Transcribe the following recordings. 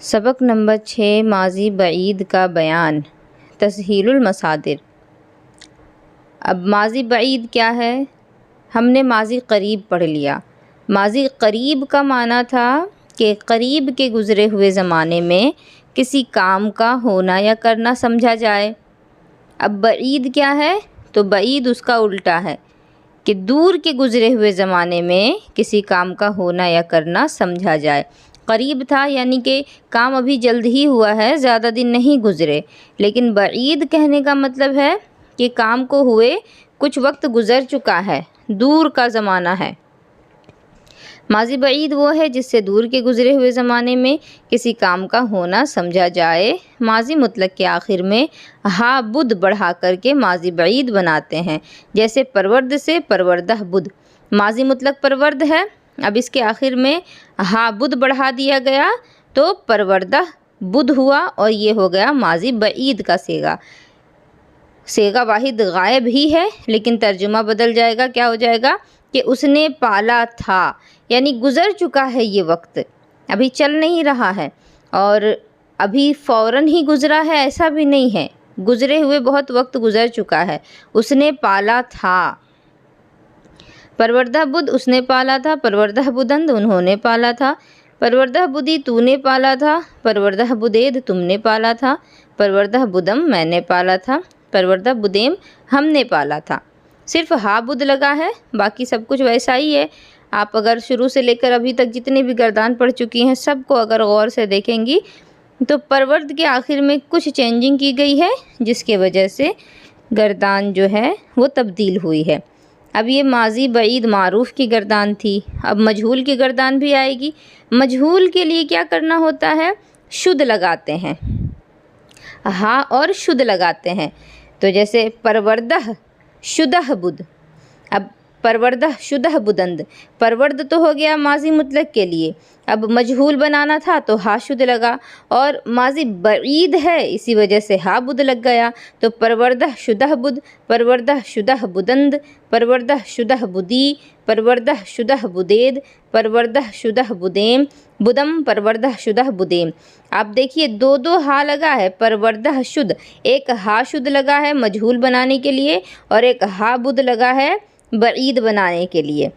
सबक नंबर 6 माजी बईद का बयान तसहीलुल मसादिर। अब माजी बईद क्या है? हमने माजी करीब पढ़ लिया। माजी करीब का माना था कि करीब के गुज़रे हुए ज़माने में किसी काम का होना या करना समझा जाए। अब बईद क्या है? तो बईद उसका उल्टा है कि दूर के गुज़रे हुए ज़माने में किसी काम का होना या करना समझा जाए। करीब था यानी कि काम अभी जल्द ही हुआ है, ज़्यादा दिन नहीं गुज़रे। लेकिन बईद कहने का मतलब है कि काम को हुए कुछ वक्त गुज़र चुका है, दूर का ज़माना है। माजी बईद वो है जिससे दूर के गुज़रे हुए ज़माने में किसी काम का होना समझा जाए। माजी मुतलक के आखिर में हा बुद बढ़ा करके माजी बईद बनाते हैं। जैसे परवर्द से परवरदह बुद, माजी मुतलक परवर्द है, अब इसके आखिर में हा बुद बढ़ा दिया गया तो परवरदह बुद हुआ और ये हो गया माजी बईद का सेगा। सेगा वाहिद गायब ही है लेकिन तर्जुमा बदल जाएगा। क्या हो जाएगा कि उसने पाला था, यानी गुज़र चुका है ये वक्त, अभी चल नहीं रहा है और अभी फ़ौरन ही गुज़रा है ऐसा भी नहीं है, गुज़रे हुए बहुत वक्त गुज़र चुका है। उसने पाला था। परवरदह बुद उसने पाला था, परवरदह बुदंद उन्होंने पाला था, परवरदह बुदी तूने पाला था, परवरदह बुदेद तुमने पाला था, परवरदह बुदम मैंने पाला था, परवरदह बुदेम हमने पाला था। सिर्फ हा बुद लगा है, बाकी सब कुछ वैसा ही है। आप अगर शुरू से लेकर अभी तक जितने भी गर्दान पढ़ चुकी हैं सबको अगर गौर से देखेंगी तो परवर्द के आखिर में कुछ चेंजिंग की गई है जिसके वजह से गर्दान जो है वो तब्दील हुई है। अब ये माजी बईद मारूफ़ की गर्दान थी, अब मजहूल की गर्दान भी आएगी। मजहूल के लिए क्या करना होता है? शुद्ध लगाते हैं, हा और शुद्ध लगाते हैं। तो जैसे परवरदह शुदह बुद, अब परवरदह शुदह बुदंद, परवर्द तो हो गया माजी मुतलक के लिए, अब मजहूल बनाना था तो हा शुद्ध लगा और माजी बईद है इसी वजह से हा बुद लग गया। तो परवरदह शुदह बुद, परवरदह शुदह बुदंद, परवरदह शुदह बुदी, परवरदह शुदह बुदेद, परवरदह शुदह बुदेम, बुदम परवरदह शुदह बुदेम। आप देखिए दो दो हा लगा है, परवरदह शुद्ध, एक हा शुद्ध लगा है मजहूल बनाने के लिए और एक हा बुद लगा है बईद बनाने के लिए।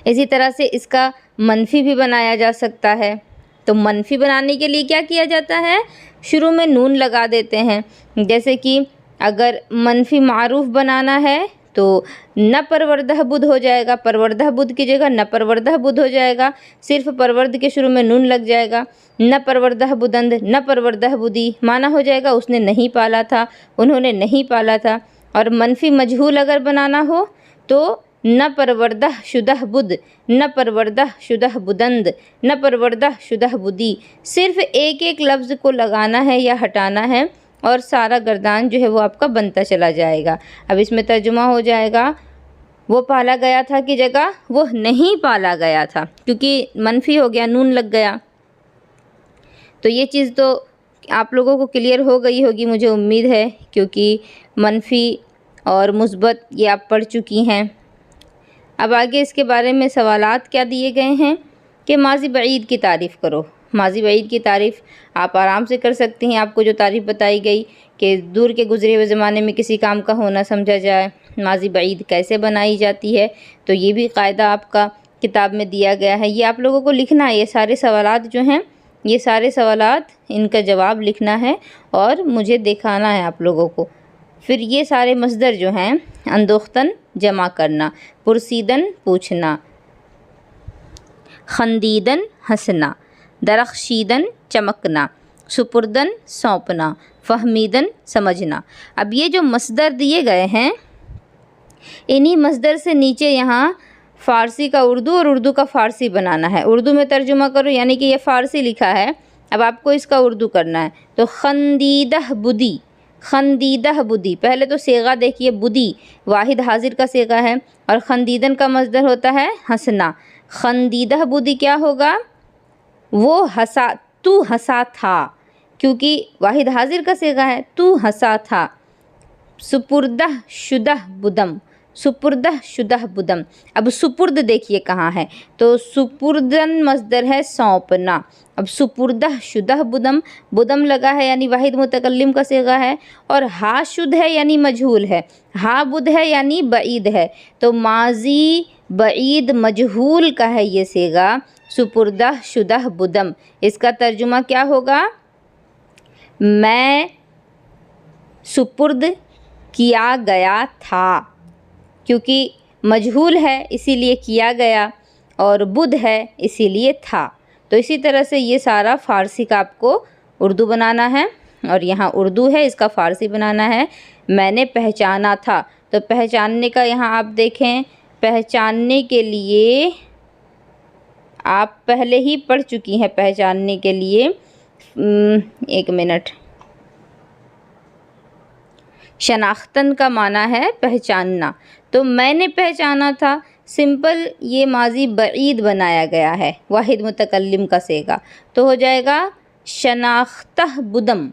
इसी तरह से इसका मनफी भी बनाया जा सकता है। तो मनफी बनाने के लिए क्या किया जाता है? शुरू में नून लगा देते हैं। जैसे कि अगर मनफी मारूफ़ बनाना है तो न परवरदह बुद हो जाएगा, परवरदह बुद की जगह न परवरदह बुद हो जाएगा, सिर्फ परवर्द के शुरू में नून लग जाएगा। न परवरदह बुदंद न परवरदह बुदी, माना हो जाएगा उसने नहीं पाला था, उन्होंने नहीं पाला था। और मनफी मजहूल अगर बनाना हो तो न परवरदह शुदह बुद, न परवरदह शुदह बुदंद, न परवरदह शुदह बुदी, सिर्फ एक एक लफ्ज़ को लगाना है या हटाना है और सारा गर्दान जो है वो आपका बनता चला जाएगा। अब इसमें तर्जुमा हो जाएगा वो पाला गया था की जगह वो नहीं पाला गया था, क्योंकि मनफी हो गया, नून लग गया। तो ये चीज़ तो आप लोगों को क्लियर हो गई होगी मुझे उम्मीद है, क्योंकि मनफी और मुस्बत ये आप पढ़ चुकी हैं। अब आगे इसके बारे में सवालात क्या दिए गए हैं कि माजी बईद की तारीफ़ करो। माजी बईद की तारीफ़ आप आराम से कर सकती हैं। आपको जो तारीफ़ बताई गई कि दूर के गुज़रे हुए ज़माने में किसी काम का होना समझा जाए, माजी बईद कैसे बनाई जाती है, तो ये भी क़ायदा आपका किताब में दिया गया है। ये आप लोगों को लिखना है, ये सारे सवालात जो हैं, ये सारे सवालात इनका जवाब लिखना है और मुझे दिखाना है आप लोगों को। फिर ये सारे मस्दर जो हैं, अंदोख्तन जमा करना, पुरसीदन पूछना, खंदीदन हंसना, दरख्शीदन चमकना, सुपुर्दन सौंपना, फहमीदन समझना। अब ये जो मस्दर दिए गए हैं, इन्हीं मस्दर से नीचे यहाँ फ़ारसी का उर्दू और उर्दू का फ़ारसी बनाना है। उर्दू में तर्जुमा करो, यानी कि ये फ़ारसी लिखा है, अब आपको इसका उर्दू करना है। तो खंदीदह बुदी, खंदीदह बुदी, पहले तो सेगा देखिए, बुदी वाहिद हाजिर का सेगा है और खंदीदन का मस्दर होता है हंसना। खंदीदह बुदी क्या होगा? वो हंसा तू हंसा था, क्योंकि वाहिद हाजिर का सेगा है, तू हंसा था। सुपुर्दह शुदह बुदम, सुपुर्दह शुदह बुदम। अब सुपुर्द देखिए कहाँ है, तो सुपुर्दन मस्दर है सौंपना। अब सुपुर्दह शुदह बुदम, बुदम लगा है यानी वाहिद मुतकल्लिम का सेगा है, और हा शुद है यानी मजहूल है, हा बुद है यानी बईद है, तो माजी बईद मजहूल का है ये सेगा सुपुर्दह शुदह बुदम। इसका तर्जुमा क्या होगा? मैं सुपुर्द किया गया था, क्योंकि मजहूल है इसीलिए किया गया, और बुध है इसीलिए था। तो इसी तरह से ये सारा फ़ारसी का आपको उर्दू बनाना है, और यहाँ उर्दू है, इसका फ़ारसी बनाना है। मैंने पहचाना था, तो पहचानने का यहाँ आप देखें, पहचानने के लिए आप पहले ही पढ़ चुकी हैं। पहचानने के लिए 1 मिनट, शनाख्तन का माना है पहचानना, तो मैंने पहचाना था, सिंपल ये माजी बईद बनाया गया है वाहिद मुतकल्लिम का सेगा, तो हो जाएगा शनाख्तह बुदम।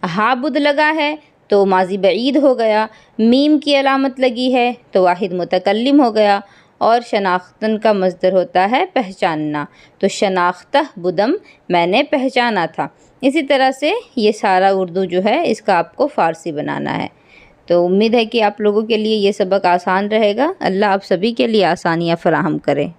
हा बुद लगा है तो माजी बईद हो गया, मीम की अलामत लगी है तो वाहिद मुतकल्लिम हो गया, और शनाख्तन का मस्दर होता है पहचानना, तो शनाख्तह बुदम, मैंने पहचाना था। इसी तरह से ये सारा उर्दू जो है इसका आपको फ़ारसी बनाना है। तो उम्मीद है कि आप लोगों के लिए ये सबक आसान रहेगा। अल्लाह आप सभी के लिए आसानियाँ फ़राहम करे।